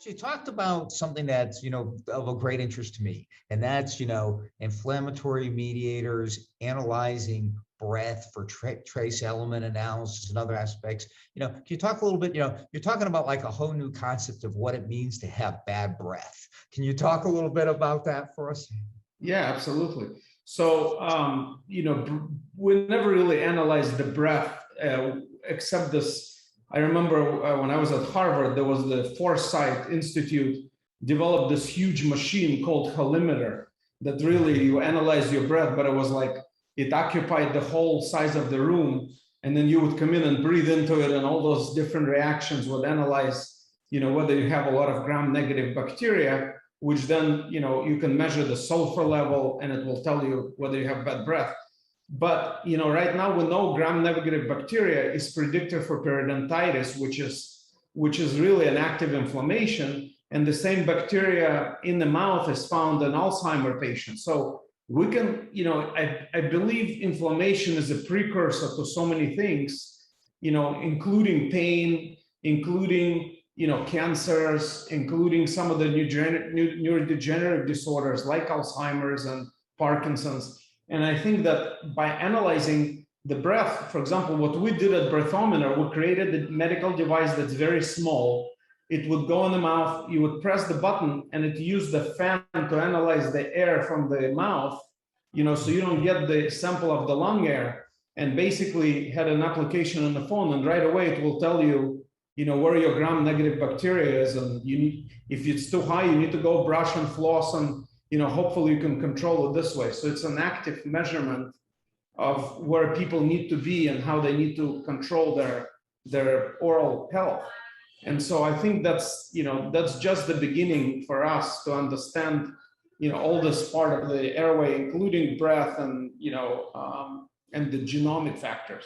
You talked about something that's, of a great interest to me, and that's, inflammatory mediators, analyzing breath for trace element analysis and other aspects. Can you talk a little bit, you're talking about like a whole new concept of what it means to have bad breath. Can you talk a little bit about that for us? Yeah, absolutely. So, we never really analyzed the breath, except this. I remember when I was at Harvard, there was the Foresight Institute developed this huge machine called halimeter that really you analyze your breath, but it was like it occupied the whole size of the room, and then you would come in and breathe into it, and all those different reactions would analyze, whether you have a lot of gram-negative bacteria, which then you can measure the sulfur level, and it will tell you whether you have bad breath. But right now we know gram-negative bacteria is predictor for periodontitis, which is really an active inflammation, and the same bacteria in the mouth is found in Alzheimer patients. So we can, I believe inflammation is a precursor to so many things, including pain, including cancers, including some of the neurodegenerative disorders like Alzheimer's and Parkinson's. And I think that by analyzing the breath, for example, what we did at Breathometer, we created a medical device that's very small. It would go in the mouth, you would press the button, and it used the fan to analyze the air from the mouth, so you don't get the sample of the lung air, and basically had an application on the phone, and right away it will tell you, where your gram-negative bacteria is, and if it's too high, you need to go brush and floss, and hopefully you can control it this way. So it's an active measurement of where people need to be and how they need to control their oral health. And so I think that's just the beginning for us to understand, all this part of the airway, including breath and the genomic factors.